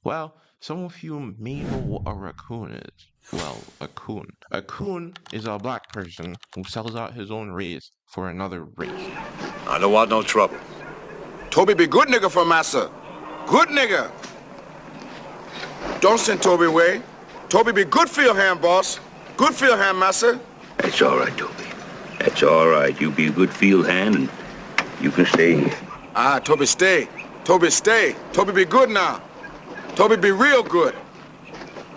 Well, some of you may know what a raccoon is. Well, a coon. A coon is a black person who sells out his own race for another race. I don't want no trouble. Toby be good nigga for massa. Good nigga. Don't send Toby away. Toby be good field hand, boss. Good field hand, massa. That's all right, Toby. That's all right. You be a good field hand and you can stay here. Ah, Toby stay. Toby stay. Toby be good now. Toby be real good.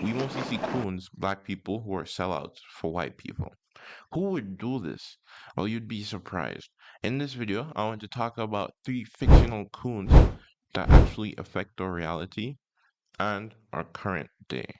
We mostly see coons, black people who are sellouts for white people. Who would do this? Well, you'd be surprised. In this video, I want to talk about 3 fictional coons that actually affect our reality and our current day.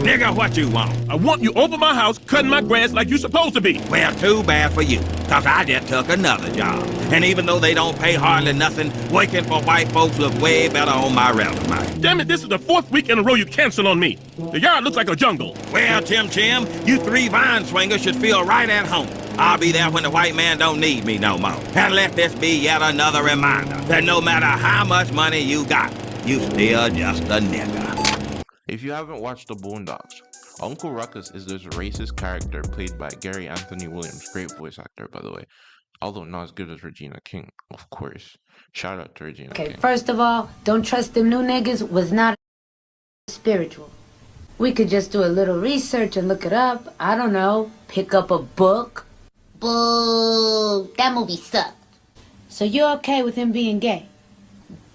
Nigga, what you want? I want you over my house cutting my grass like you supposed to be. Well, too bad for you, cause I just took another job. And even though they don't pay hardly nothing, working for white folks look way better on my resume. Damn it, this is the 4th week in a row you cancel on me. The yard looks like a jungle. Well, Tim, you 3 vine swingers should feel right at home. I'll be there when the white man don't need me no more. And let this be yet another reminder that no matter how much money you got, you still just a nigga. If you haven't watched the Boondocks, Uncle Ruckus is this racist character played by Gary Anthony Williams, great voice actor by the way, although not as good as Regina King, of course. Shout out to Regina King. Okay, first of all, don't trust them new niggas was not spiritual. We could just do a little research and look it up. I don't know, pick up a book. Boo! That movie sucked. So you're okay with him being gay?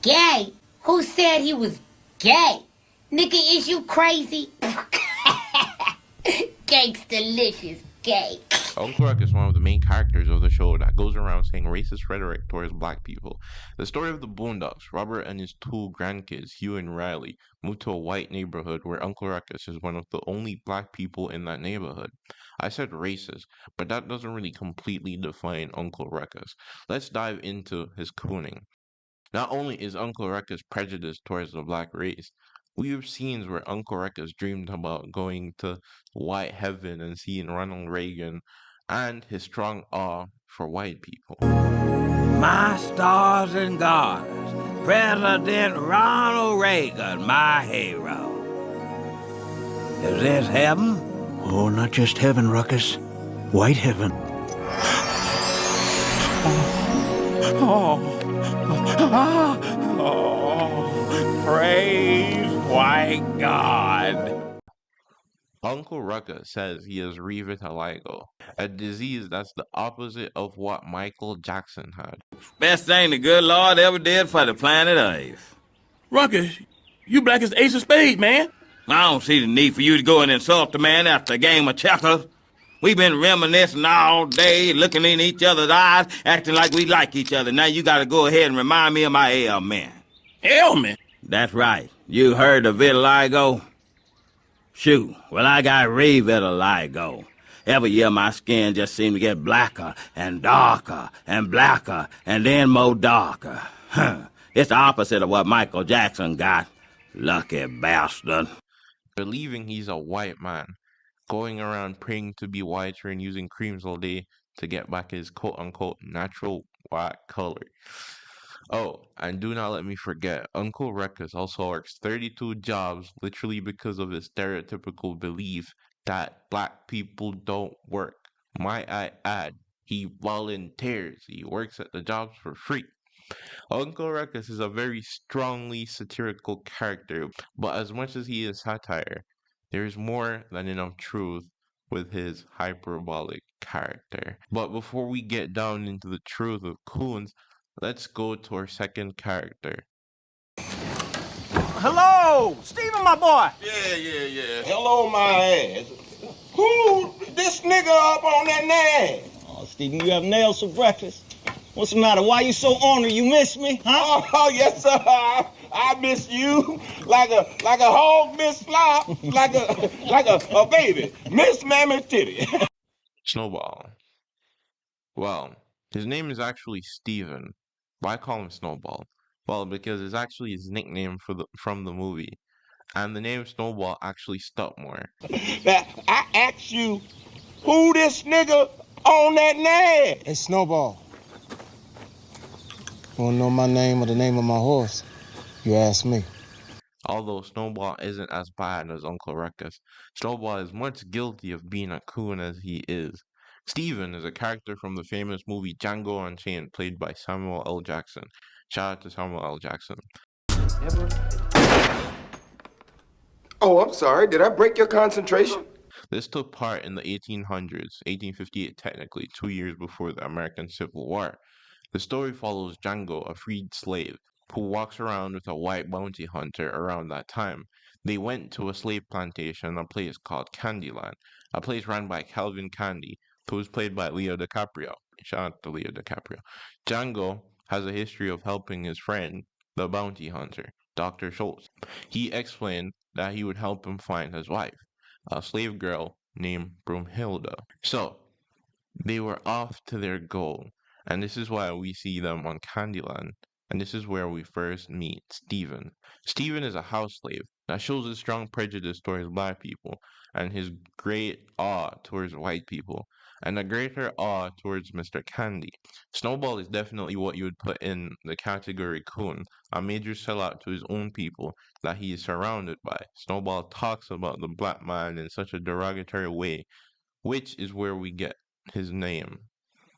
Gay? Who said he was gay? Nigga, is you crazy? Gake's delicious. Gay. Uncle Ruckus is one of the main characters of the show that goes around saying racist rhetoric towards black people. The story of the Boondocks, Robert and his 2 grandkids, Hugh and Riley, moved to a white neighborhood where Uncle Ruckus is one of the only black people in that neighborhood. I said racist, but that doesn't really completely define Uncle Ruckus. Let's dive into his cooning. Not only is Uncle Ruckus prejudiced towards the black race, we have scenes where Uncle Ruckus dreamed about going to white heaven and seeing Ronald Reagan, and his strong awe for white people. My stars and garters, President Ronald Reagan, my hero. Is this heaven? Oh, not just heaven, Ruckus. White heaven. Praise white God. Uncle Ruckus says he has revitiligo, a disease that's the opposite of what Michael Jackson had. Best thing the good Lord ever did for the planet Earth. Ruckus, you black as the ace of spades, man. I don't see the need for you to go and insult the man after a game of checkers. We've been reminiscing all day, looking in each other's eyes, acting like we like each other. Now you gotta go ahead and remind me of my ailment. Ailment? That's right. You heard of vitiligo? Shoot, well, I got re-vitiligo. Every year my skin just seems to get blacker and darker and blacker and then more darker. It's the opposite of what Michael Jackson got. Lucky bastard. Believing he's a white man, going around praying to be whiter and using creams all day to get back his quote-unquote natural white color. Oh, and do not let me forget, Uncle Ruckus also works 32 jobs literally because of his stereotypical belief that black people don't work. Might I add, he volunteers. He works at the jobs for free. Uncle Ruckus is a very strongly satirical character, but as much as he is satire, there is more than enough truth with his hyperbolic character. But before we get down into the truth of Coons, let's go to our second character. Hello, Steven, my boy. Yeah. Hello, my ass. Who this nigga up on that name? Oh, Steven, you have nails for breakfast. What's the matter? Why you so ornery? You miss me, huh? Oh, yes, sir. I miss you like a hog miss flop, like a baby. Miss Mammy Titty. Snowball. Well, his name is actually Steven, Why call him Snowball? Well, because it's actually his nickname from the movie, and the name Snowball actually stuck more. Now, I ask you, who this nigga on that name? Hey, Snowball. Wanna know my name or the name of my horse? You ask me. Although Snowball isn't as bad as Uncle Ruckus, Snowball is much guilty of being a coon as he is. Steven is a character from the famous movie Django Unchained, played by Samuel L. Jackson. Shout out to Samuel L. Jackson. Oh, I'm sorry. Did I break your concentration? This took part in the 1800s, 1858 technically, 2 years before the American Civil War. The story follows Django, a freed slave, who walks around with a white bounty hunter around that time. They went to a slave plantation, a place called Candyland, a place run by Calvin Candy, who was played by Leo DiCaprio. Shout out to Leo DiCaprio. Django has a history of helping his friend, the bounty hunter, Dr. Schultz. He explained that he would help him find his wife, a slave girl named Broomhilda. So, they were off to their goal, and this is why we see them on Candyland, and this is where we first meet Steven. Steven is a house slave that shows a strong prejudice towards black people, and his great awe towards white people, and a greater awe towards Mr. Candy. Snowball is definitely what you would put in the category coon, a major sellout to his own people that he is surrounded by. Snowball talks about the black man in such a derogatory way, which is where we get his name,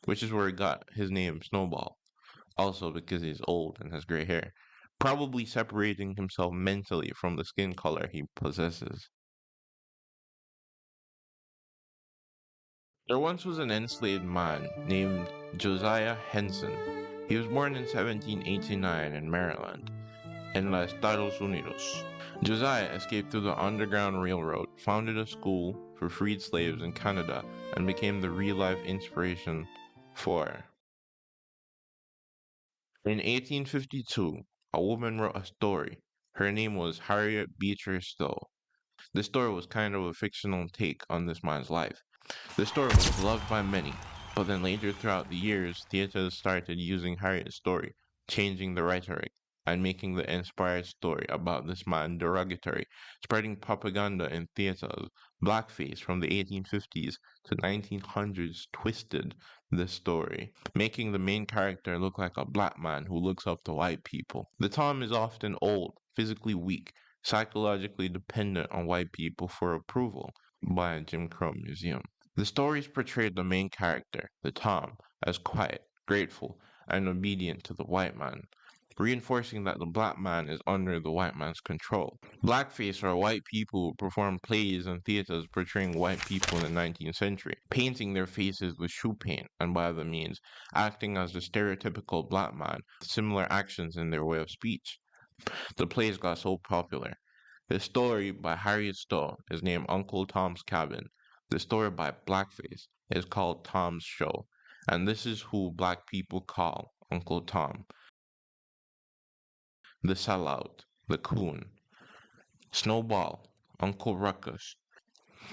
which is where he got his name Snowball. Also because he's old and has gray hair, probably separating himself mentally from the skin color he possesses. There once was an enslaved man named Josiah Henson. He was born in 1789 in Maryland, in los Estados Unidos. Josiah escaped through the Underground Railroad, founded a school for freed slaves in Canada, and became the real-life inspiration for. In 1852, a woman wrote a story. Her name was Harriet Beecher Stowe. The story was kind of a fictional take on this man's life. The story was loved by many, but then later throughout the years, theaters started using Harriet's story, changing the rhetoric, and making the inspired story about this man derogatory, spreading propaganda in theaters. Blackface from the 1850s to 1900s twisted the story, making the main character look like a black man who looks up to white people. The Tom is often old, physically weak, psychologically dependent on white people for approval by a Jim Crow museum. The stories portrayed the main character, the Tom, as quiet, grateful, and obedient to the white man, reinforcing that the black man is under the white man's control. Blackface are white people who perform plays and theaters portraying white people in the 19th century, painting their faces with shoe paint and by the means acting as the stereotypical black man with similar actions in their way of speech. The plays got so popular. The story by Harriet Stowe is named Uncle Tom's Cabin. The story by Blackface is called Tom's Show, and this is who black people call Uncle Tom. The sellout, the coon. Snowball, Uncle Ruckus.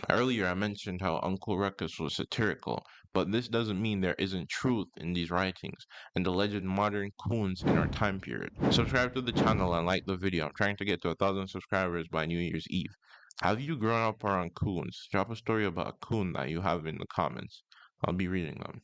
Earlier I mentioned how Uncle Ruckus was satirical, but this doesn't mean there isn't truth in these writings and alleged modern coons in our time period. Subscribe to the channel and like the video. I'm trying to get to 1,000 subscribers by New Year's Eve. Have you grown up around coons? Drop a story about a coon that you have in the comments. I'll be reading them.